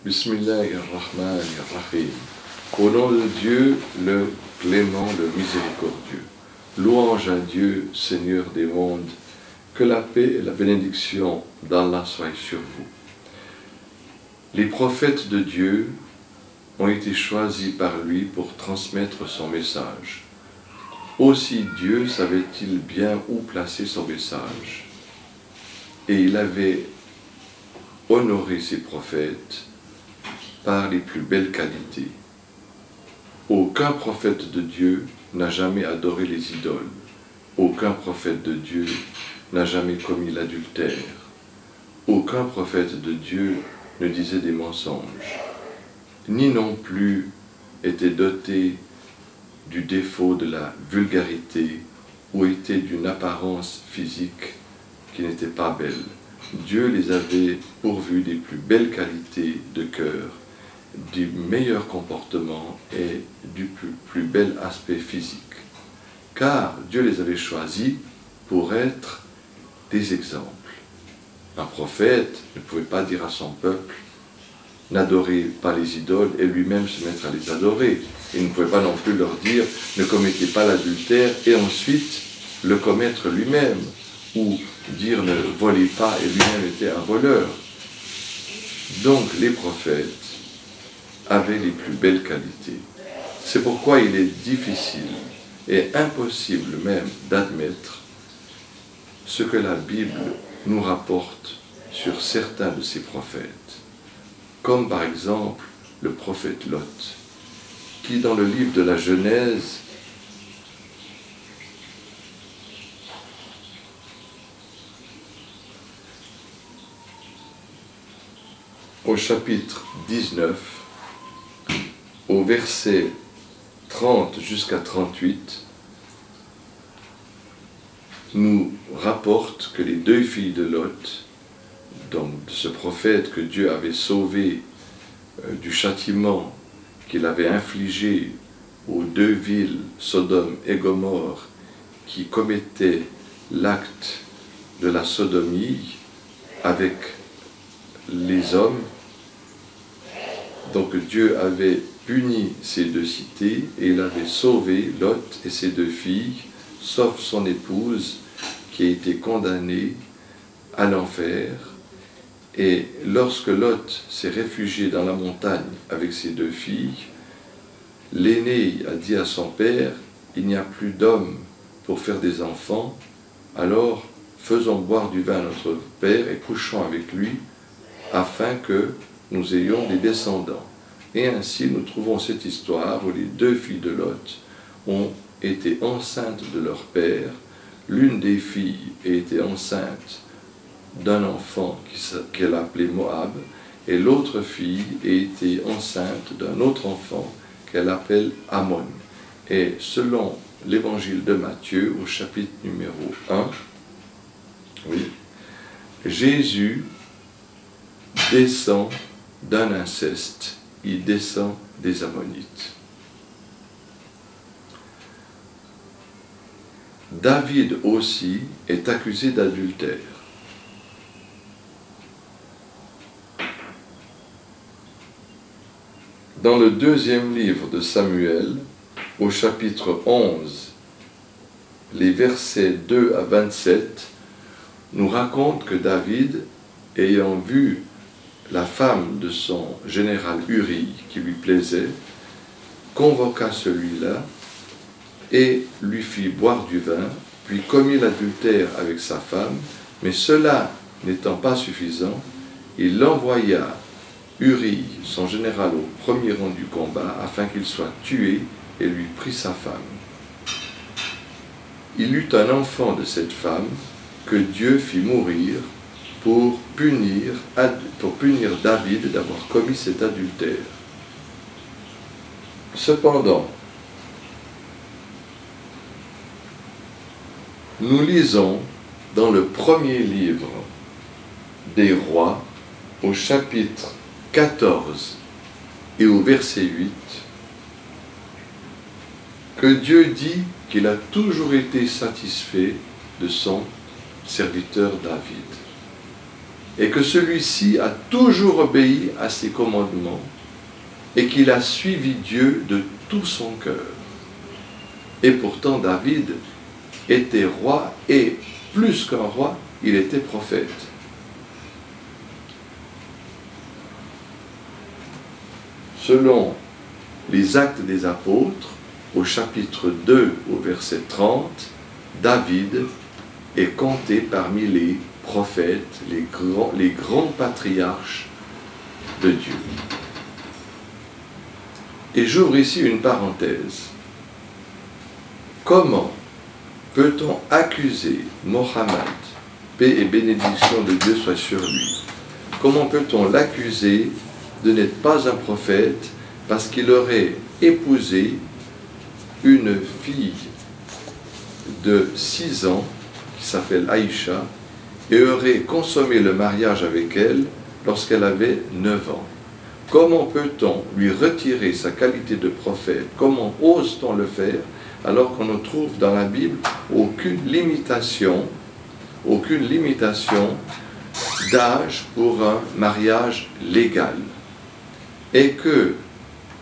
Bismillahirrahmanirrahim. Au nom de Dieu, le clément, le miséricordieux. Louange à Dieu, Seigneur des mondes, que la paix et la bénédiction d'Allah soient sur vous. Les prophètes de Dieu ont été choisis par lui pour transmettre son message. Aussi Dieu savait-il bien où placer son message. Et il avait honoré ses prophètes par les plus belles qualités. Aucun prophète de Dieu n'a jamais adoré les idoles. Aucun prophète de Dieu n'a jamais commis l'adultère. Aucun prophète de Dieu ne disait des mensonges, ni non plus était doté du défaut de la vulgarité ou était d'une apparence physique qui n'était pas belle. Dieu les avait pourvus des plus belles qualités de cœur, du meilleur comportement et du plus bel aspect physique. Car Dieu les avait choisis pour être des exemples. Un prophète ne pouvait pas dire à son peuple « n'adorez pas les idoles » et lui-même se mettre à les adorer. Il ne pouvait pas non plus leur dire « ne commettez pas l'adultère » et ensuite le commettre lui-même, ou dire « ne volez pas » et lui-même était un voleur. Donc les prophètes avaient les plus belles qualités. C'est pourquoi il est difficile et impossible même d'admettre ce que la Bible nous rapporte sur certains de ces prophètes, comme par exemple le prophète Lot, qui dans le livre de la Genèse au chapitre 19, au verset 30 jusqu'à 38, nous rapporte que les deux filles de Lot, donc de ce prophète que Dieu avait sauvé du châtiment qu'il avait infligé aux deux villes, Sodome et Gomorrhe, qui commettaient l'acte de la sodomie avec les hommes. Donc Dieu avait puni ces deux cités et il avait sauvé Lot et ses deux filles, sauf son épouse qui a été condamnée à l'enfer. Et lorsque Lot s'est réfugié dans la montagne avec ses deux filles, l'aîné a dit à son père « il n'y a plus d'hommes pour faire des enfants, alors faisons boire du vin à notre père et couchons avec lui, afin que nous ayons des descendants. » Et ainsi nous trouvons cette histoire où les deux filles de Lot ont été enceintes de leur père. L'une des filles était enceinte d'un enfant qu'elle appelait Moab, et l'autre fille était enceinte d'un autre enfant qu'elle appelle Ammon. Et selon l'évangile de Matthieu, au chapitre numéro 1, Jésus descend d'un inceste, il descend des Ammonites. David aussi est accusé d'adultère. Dans le deuxième livre de Samuel, au chapitre 11, les versets 2 à 27, nous raconte que David, ayant vu la femme de son général Uri qui lui plaisait, convoqua celui-là et lui fit boire du vin, puis commit l'adultère avec sa femme, mais cela n'étant pas suffisant, il envoya Uri, son général, au premier rang du combat, afin qu'il soit tué et lui prit sa femme. Il eut un enfant de cette femme que Dieu fit mourir pour punir David d'avoir commis cet adultère. Cependant, nous lisons dans le premier livre des rois, au chapitre 14 et au verset 8, que Dieu dit qu'il a toujours été satisfait de son serviteur David. et que celui-ci a toujours obéi à ses commandements et qu'il a suivi Dieu de tout son cœur. Et pourtant David était roi et, plus qu'un roi, il était prophète. Selon les Actes des Apôtres, au chapitre 2, au verset 30, David est compté parmi les prophètes, les grands patriarches de Dieu. Et j'ouvre ici une parenthèse. Comment peut-on accuser Mohammed, paix et bénédiction de Dieu soit sur lui? Comment peut-on l'accuser de n'être pas un prophète parce qu'il aurait épousé une fille de 6 ans qui s'appelle Aïcha et aurait consommé le mariage avec elle lorsqu'elle avait 9 ans? Comment peut-on lui retirer sa qualité de prophète? Comment ose-t-on le faire alors qu'on ne trouve dans la Bible aucune limitation d'âge pour un mariage légal? Et que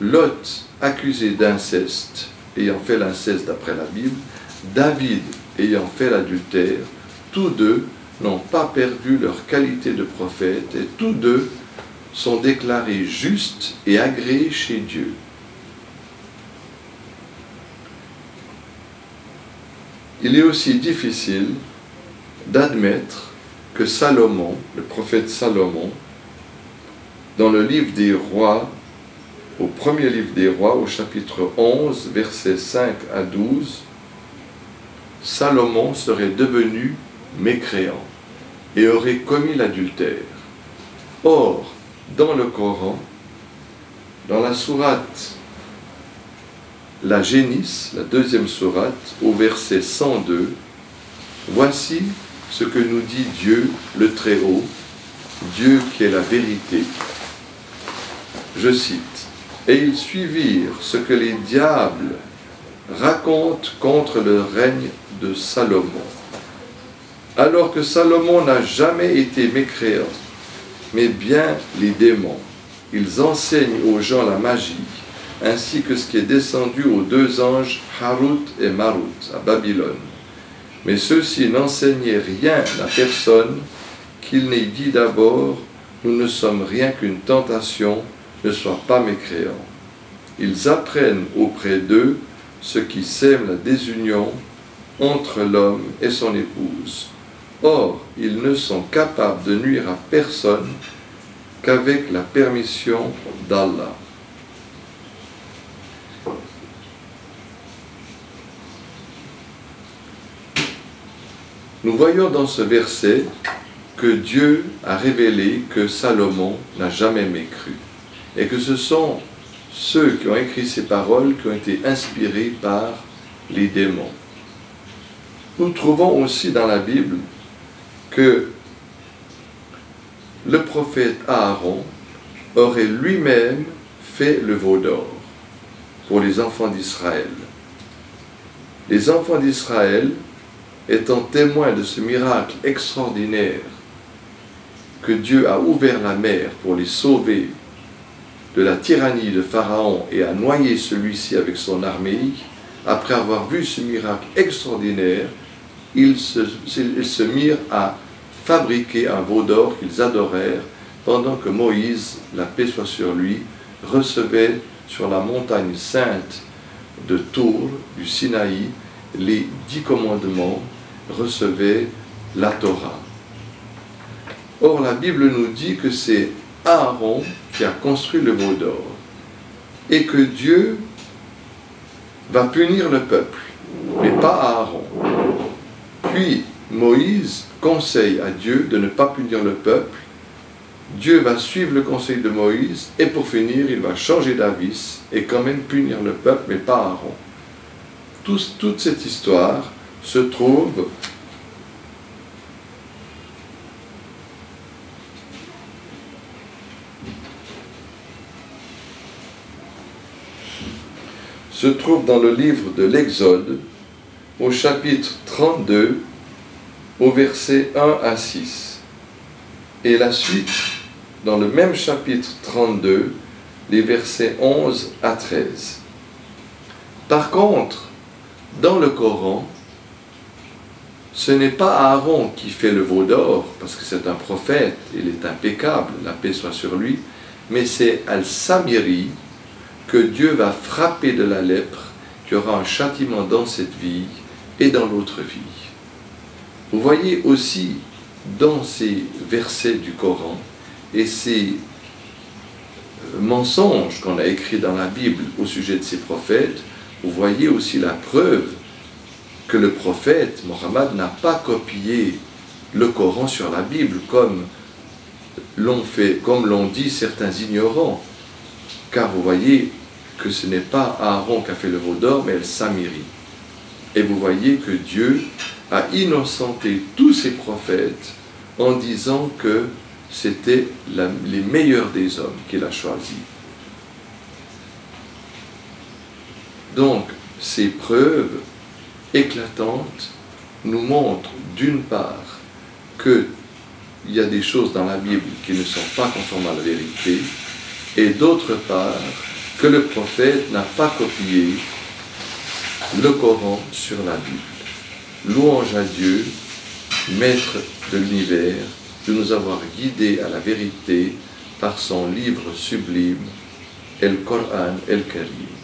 Lot, accusé d'inceste, ayant fait l'inceste d'après la Bible, David ayant fait l'adultère, tous deux n'ont pas perdu leur qualité de prophète et tous deux sont déclarés justes et agréés chez Dieu. Il est aussi difficile d'admettre que Salomon, le prophète Salomon, dans le livre des rois, au premier livre des rois, au chapitre 11, versets 5 à 12, Salomon serait devenu mécréant et aurait commis l'adultère. Or, dans le Coran, dans la sourate la Génisse, la deuxième sourate, au verset 102, voici ce que nous dit Dieu le Très-Haut, Dieu qui est la vérité. Je cite, « Et ils suivirent ce que les diables racontent contre le règne de Salomon. Alors que Salomon n'a jamais été mécréant, mais bien les démons. Ils enseignent aux gens la magie, ainsi que ce qui est descendu aux 2 anges Harut et Marut à Babylone. Mais ceux-ci n'enseignaient rien à personne, qu'ils n'aient dit d'abord, nous ne sommes rien qu'une tentation, ne sois pas mécréant. Ils apprennent auprès d'eux ce qui sème la désunion entre l'homme et son épouse. Or, ils ne sont capables de nuire à personne qu'avec la permission d'Allah. » Nous voyons dans ce verset que Dieu a révélé que Salomon n'a jamais mécru et que ce sont ceux qui ont écrit ces paroles qui ont été inspirés par les démons. Nous trouvons aussi dans la Bible que le prophète Aaron aurait lui-même fait le veau d'or pour les enfants d'Israël. Les enfants d'Israël, étant témoins de ce miracle extraordinaire que Dieu a ouvert la mer pour les sauver de la tyrannie de Pharaon et a noyé celui-ci avec son armée, après avoir vu ce miracle extraordinaire, ils se mirent à fabriquer un veau d'or qu'ils adorèrent pendant que Moïse, la paix soit sur lui, recevait sur la montagne sainte de Tour, du Sinaï, les 10 commandements, recevait la Torah. Or, la Bible nous dit que c'est Aaron qui a construit le veau d'or et que Dieu va punir le peuple, mais pas Aaron. Puis Moïse conseille à Dieu de ne pas punir le peuple. Dieu va suivre le conseil de Moïse et pour finir, il va changer d'avis et quand même punir le peuple, mais pas Aaron. Toute cette histoire se trouve dans le livre de l'Exode, au chapitre 32, au verset 1 à 6. Et la suite, dans le même chapitre 32, les versets 11 à 13. Par contre, dans le Coran, ce n'est pas Aaron qui fait le veau d'or, parce que c'est un prophète, il est impeccable, la paix soit sur lui, mais c'est Al-Samiri que Dieu va frapper de la lèpre, qui aura un châtiment dans cette vie et dans l'autre vie. Vous voyez aussi dans ces versets du Coran et ces mensonges qu'on a écrits dans la Bible au sujet de ces prophètes, vous voyez aussi la preuve que le prophète Mohammed n'a pas copié le Coran sur la Bible comme l'ont dit certains ignorants. Car vous voyez que ce n'est pas Aaron qui a fait le veau d'or, mais Al-Samiri. Et vous voyez que Dieu a innocenté tous ses prophètes en disant que c'était les meilleurs des hommes qu'il a choisis. Donc, ces preuves éclatantes nous montrent d'une part qu'il y a des choses dans la Bible qui ne sont pas conformes à la vérité, et d'autre part que le prophète n'a pas copié le Coran sur la Bible. Louange à Dieu, Maître de l'univers, de nous avoir guidés à la vérité par son livre sublime, El Coran El Karim.